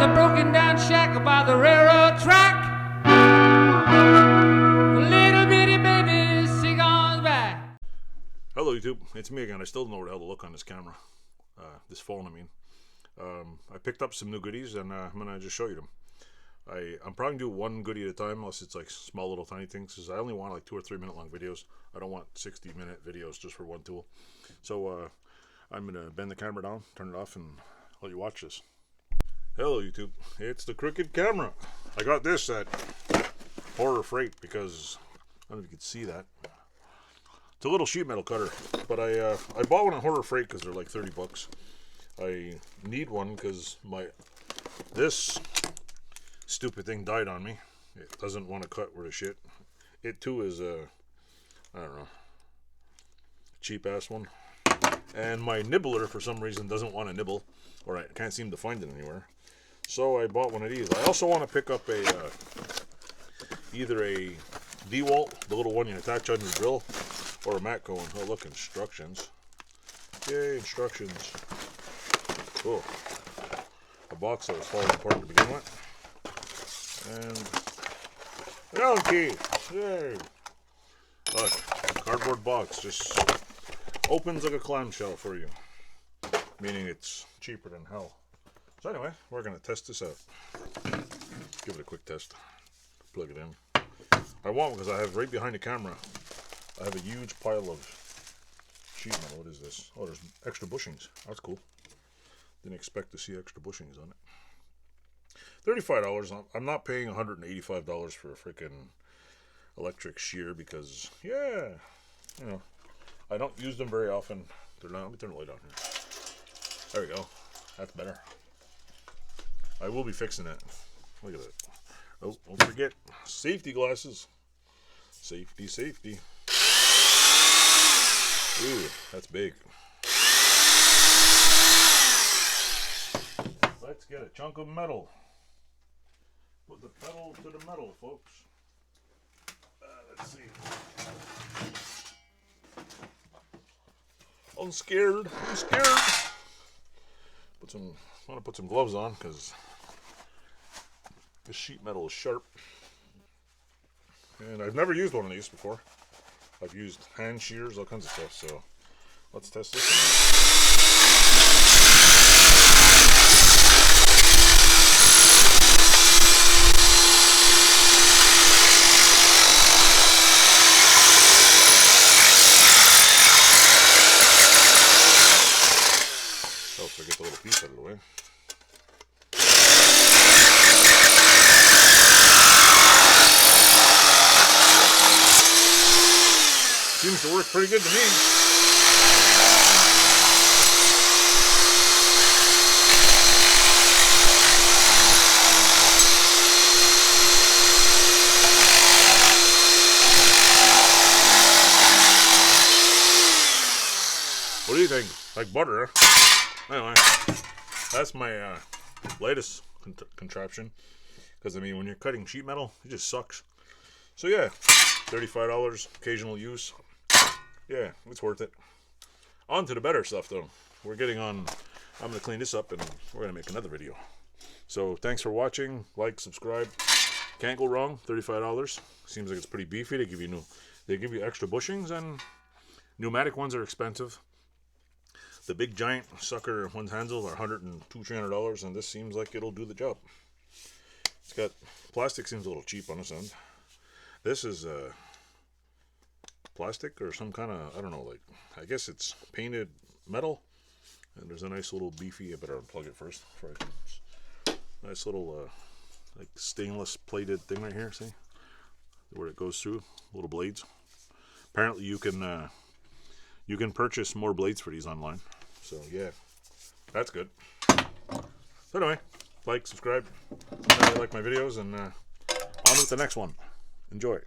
a broken down shack by the railroad track. Little bitty baby, she goes back. Hello YouTube, it's me again. I still don't know where the hell to look on this camera. This phone, I mean. I picked up some new goodies and I'm going to just show you them. I'm probably going to do one goodie at a time, unless it's like small little tiny things, because I only want like 2 or 3 minute long videos. I don't want 60-minute videos just for one tool. So I'm going to bend the camera down, turn it off, and let you watch this. Hello YouTube, it's the crooked camera. I got this at Harbor Freight because, I don't know if you can see that. It's a little sheet metal cutter, but I bought one at Harbor Freight because they're like 30 bucks. I need one because this stupid thing died on me. It doesn't want to cut worth a shit. It too is I don't know, cheap ass one. And my nibbler for some reason doesn't want to nibble, or I can't seem to find it anywhere. So I bought one of these. I also want to pick up a either a DeWalt, the little one you attach on your drill, or a Matco. Oh look, instructions. Yay, instructions. Oh, a box that was falling apart to begin with. And donkey, yay! Look, cardboard box just opens like a clamshell for you, meaning it's cheaper than hell. So anyway, we're gonna test this out. Give it a quick test. Plug it in. I want, because I have right behind the camera, I have a huge pile of sheet metal. What is this? Oh, there's extra bushings. That's cool. Didn't expect to see extra bushings on it. $35. I'm not paying $185 for a freaking electric shear because, yeah, you know, I don't use them very often. They're not. Let me turn the light on here. There we go. That's better. I will be fixing it. Look at that. Oh, don't forget safety glasses. Safety, safety. Ooh, that's big. Let's get a chunk of metal. Put the pedal to the metal, folks. Let's see. I'm scared. I'm scared. I want to put some gloves on because this sheet metal is sharp. And I've never used one of these before. I've used hand shears, all kinds of stuff. So let's test this one. So get the little piece out of the way. Seems to work pretty good to me. What do you think? Like butter, huh? Anyway, that's my latest contraption. Because, I mean, when you're cutting sheet metal, it just sucks. So, yeah, $35, occasional use. Yeah, it's worth it. On to the better stuff, though. We're getting on. I'm going to clean this up, and we're going to make another video. So, thanks for watching. Like, subscribe. Can't go wrong. $35. Seems like it's pretty beefy. They give you extra bushings, and pneumatic ones are expensive. The big giant sucker ones handles are $100 and $200-$300, and this seems like it'll do the job. It's got plastic, seems a little cheap on this end. This is plastic or some kind of, I don't know, like, I guess it's painted metal. And there's a nice little beefy, I better unplug it first. Nice little like stainless plated thing right here, see? Where it goes through, little blades. Apparently you can purchase more blades for these online. So yeah, that's good. So anyway, like, subscribe, like my videos, and on with the next one. Enjoy.